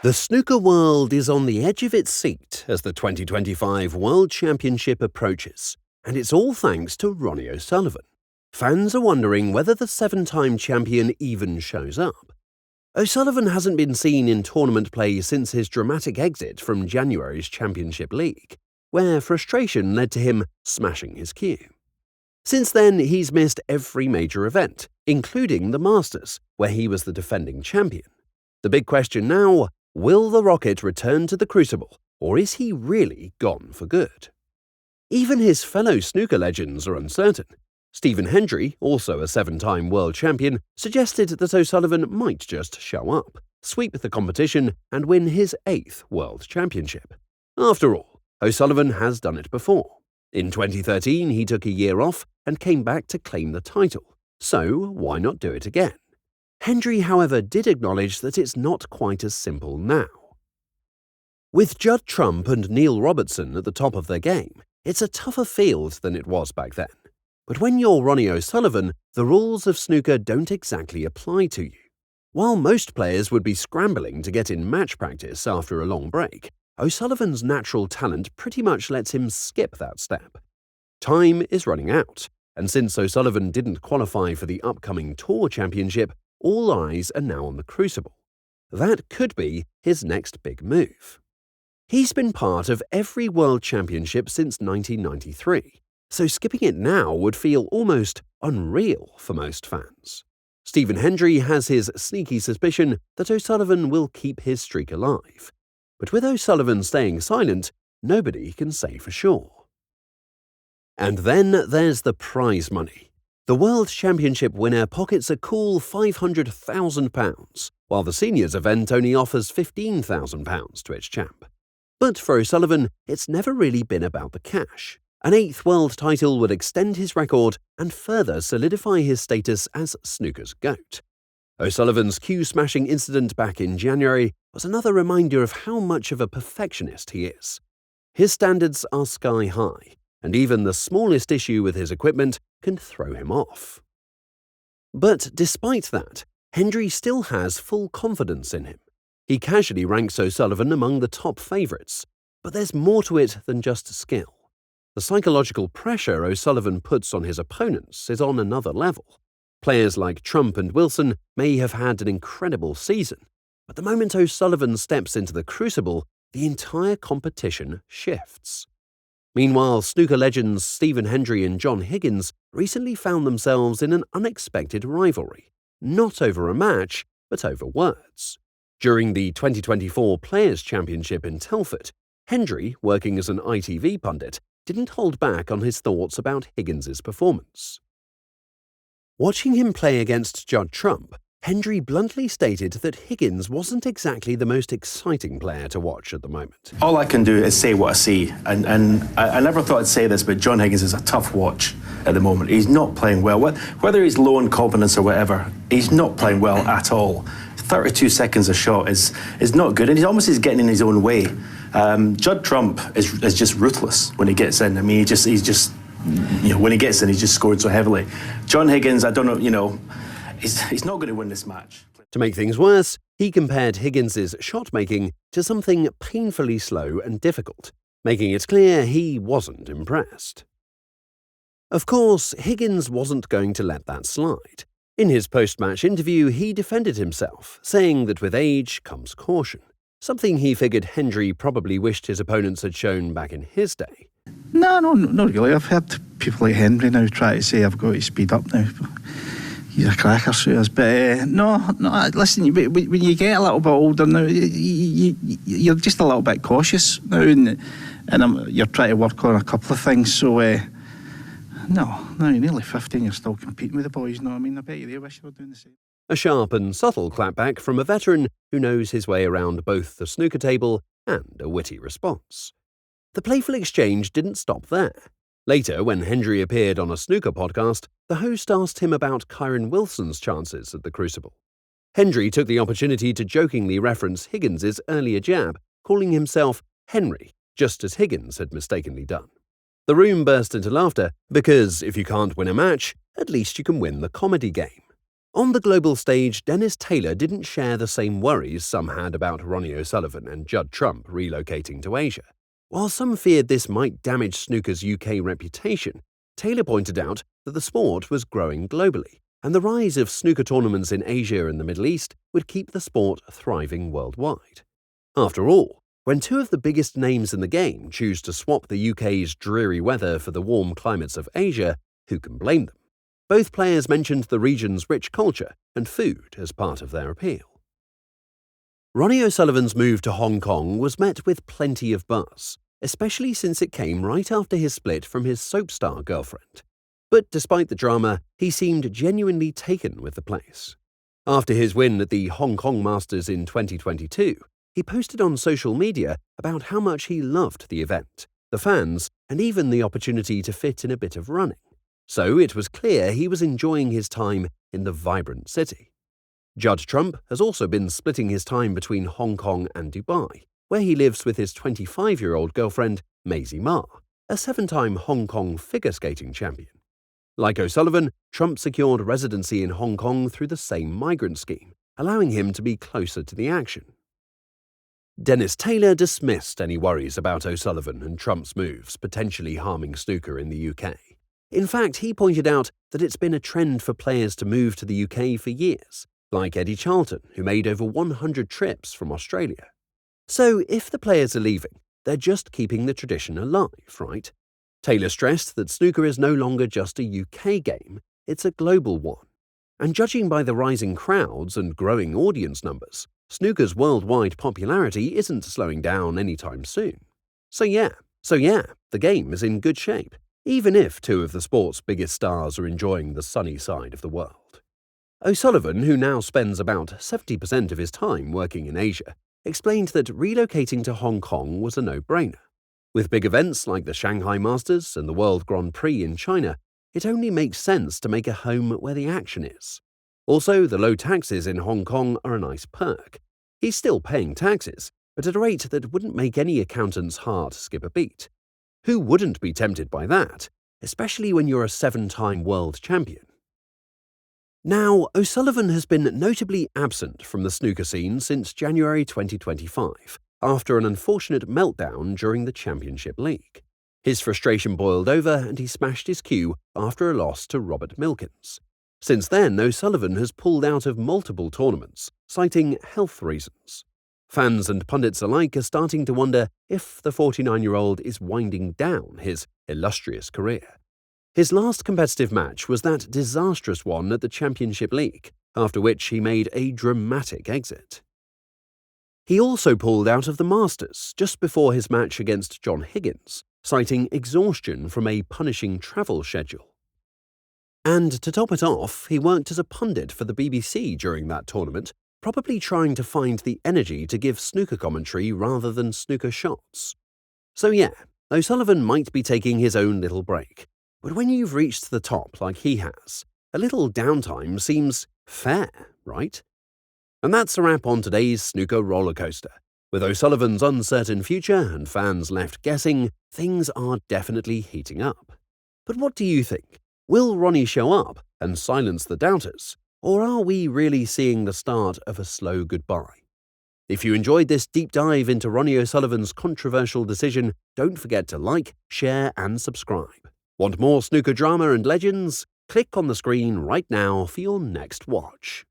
The snooker world is on the edge of its seat as the 2025 World Championship approaches, and it's all thanks to Ronnie O'Sullivan. Fans are wondering whether the seven-time champion even shows up. O'Sullivan hasn't been seen in tournament play since his dramatic exit from January's Championship League, where frustration led to him smashing his cue. Since then, he's missed every major event, including the Masters, where he was the defending champion. The big question now: will the Rocket return to the Crucible, or is he really gone for good? Even his fellow snooker legends are uncertain. Stephen Hendry, also a seven-time world champion, suggested that O'Sullivan might just show up, sweep the competition, and win his 8th world championship. After all, O'Sullivan has done it before. In 2013, he took a year off and came back to claim the title, so why not do it again? Hendry, however, did acknowledge that it's not quite as simple now. With Judd Trump and Neil Robertson at the top of their game, it's a tougher field than it was back then. But when you're Ronnie O'Sullivan, the rules of snooker don't exactly apply to you. While most players would be scrambling to get in match practice after a long break, O'Sullivan's natural talent pretty much lets him skip that step. Time is running out, and since O'Sullivan didn't qualify for the upcoming Tour Championship, all eyes are now on the Crucible. That could be his next big move. He's been part of every World Championship since 1993, so skipping it now would feel almost unreal for most fans. Stephen Hendry has his sneaky suspicion that O'Sullivan will keep his streak alive. But with O'Sullivan staying silent, nobody can say for sure. And then there's the prize money. The World Championship winner pockets a cool £500,000, while the seniors event only offers £15,000 to its champ. But for O'Sullivan, it's never really been about the cash. An 8th world title would extend his record and further solidify his status as snooker's GOAT. O'Sullivan's cue-smashing incident back in January was another reminder of how much of a perfectionist he is. His standards are sky high, and even the smallest issue with his equipment can throw him off. But despite that, Hendry still has full confidence in him. He casually ranks O'Sullivan among the top favourites, but there's more to it than just skill. The psychological pressure O'Sullivan puts on his opponents is on another level. Players like Trump and Wilson may have had an incredible season, but the moment O'Sullivan steps into the Crucible, the entire competition shifts. Meanwhile, snooker legends Stephen Hendry and John Higgins recently found themselves in an unexpected rivalry, not over a match, but over words. During the 2024 Players' Championship in Telford, Hendry, working as an ITV pundit, didn't hold back on his thoughts about Higgins's performance. Watching him play against Judd Trump, Hendry bluntly stated that Higgins wasn't exactly the most exciting player to watch at the moment. All I can do is say what I see, and I never thought I'd say this, but John Higgins is a tough watch at the moment. He's not playing well. Whether he's low in confidence or whatever, he's not playing well at all. 32 seconds a shot is not good, and he almost is getting in his own way. Judd Trump is just ruthless when he gets in. I mean, he's just when he gets in, he's just scored so heavily. John Higgins, I don't know, he's not going to win this match. To make things worse, he compared Higgins's shot-making to something painfully slow and difficult, making it clear he wasn't impressed. Of course, Higgins wasn't going to let that slide. In his post-match interview, he defended himself, saying that with age comes caution, something he figured Hendry probably wished his opponents had shown back in his day. No, not really. I've heard people like Henry now try to say I've got to speed up now. He's a cracker, so he is. But no, listen, when you get a little bit older now, you're just a little bit cautious now, and you're trying to work on a couple of things. So, no, you're nearly 15, you're still competing with the boys, you know what I mean? I bet you they wish they were doing the same. A sharp and subtle clapback from a veteran who knows his way around both the snooker table and a witty response. The playful exchange didn't stop there. Later, when Hendry appeared on a snooker podcast, the host asked him about Kyron Wilson's chances at the Crucible. Hendry took the opportunity to jokingly reference Higgins's earlier jab, calling himself Henry, just as Higgins had mistakenly done. The room burst into laughter because if you can't win a match, at least you can win the comedy game. On the global stage, Dennis Taylor didn't share the same worries some had about Ronnie O'Sullivan and Judd Trump relocating to Asia. While some feared this might damage snooker's UK reputation, Taylor pointed out that the sport was growing globally, and the rise of snooker tournaments in Asia and the Middle East would keep the sport thriving worldwide. After all, when two of the biggest names in the game choose to swap the UK's dreary weather for the warm climates of Asia, who can blame them? Both players mentioned the region's rich culture and food as part of their appeal. Ronnie O'Sullivan's move to Hong Kong was met with plenty of buzz, especially since it came right after his split from his soap star girlfriend. But despite the drama, he seemed genuinely taken with the place. After his win at the Hong Kong Masters in 2022, he posted on social media about how much he loved the event, the fans, and even the opportunity to fit in a bit of running. So it was clear he was enjoying his time in the vibrant city. Judd Trump has also been splitting his time between Hong Kong and Dubai, where he lives with his 25-year-old girlfriend, Maisie Ma, a 7-time Hong Kong figure skating champion. Like O'Sullivan, Trump secured residency in Hong Kong through the same migrant scheme, allowing him to be closer to the action. Dennis Taylor dismissed any worries about O'Sullivan and Trump's moves potentially harming snooker in the UK. In fact, he pointed out that it's been a trend for players to move to the UK for years, like Eddie Charlton, who made over 100 trips from Australia. So if the players are leaving, they're just keeping the tradition alive, right? Taylor stressed that snooker is no longer just a UK game, it's a global one. And judging by the rising crowds and growing audience numbers, snooker's worldwide popularity isn't slowing down anytime soon. So yeah, the game is in good shape, even if two of the sport's biggest stars are enjoying the sunny side of the world. O'Sullivan, who now spends about 70% of his time working in Asia, explained that relocating to Hong Kong was a no-brainer. With big events like the Shanghai Masters and the World Grand Prix in China, it only makes sense to make a home where the action is. Also, the low taxes in Hong Kong are a nice perk. He's still paying taxes, but at a rate that wouldn't make any accountant's heart skip a beat. Who wouldn't be tempted by that, especially when you're a 7-time world champion? Now, O'Sullivan has been notably absent from the snooker scene since January 2025, after an unfortunate meltdown during the Championship League. His frustration boiled over and he smashed his cue after a loss to Robert Milkins. Since then, O'Sullivan has pulled out of multiple tournaments, citing health reasons. Fans and pundits alike are starting to wonder if the 49-year-old is winding down his illustrious career. His last competitive match was that disastrous one at the Championship League, after which he made a dramatic exit. He also pulled out of the Masters just before his match against John Higgins, citing exhaustion from a punishing travel schedule. And to top it off, he worked as a pundit for the BBC during that tournament, probably trying to find the energy to give snooker commentary rather than snooker shots. So yeah, O'Sullivan might be taking his own little break, but when you've reached the top like he has, a little downtime seems fair, right? And that's a wrap on today's snooker rollercoaster. With O'Sullivan's uncertain future and fans left guessing, things are definitely heating up. But what do you think? Will Ronnie show up and silence the doubters? Or are we really seeing the start of a slow goodbye? If you enjoyed this deep dive into Ronnie O'Sullivan's controversial decision, don't forget to like, share and subscribe. Want more snooker drama and legends? Click on the screen right now for your next watch.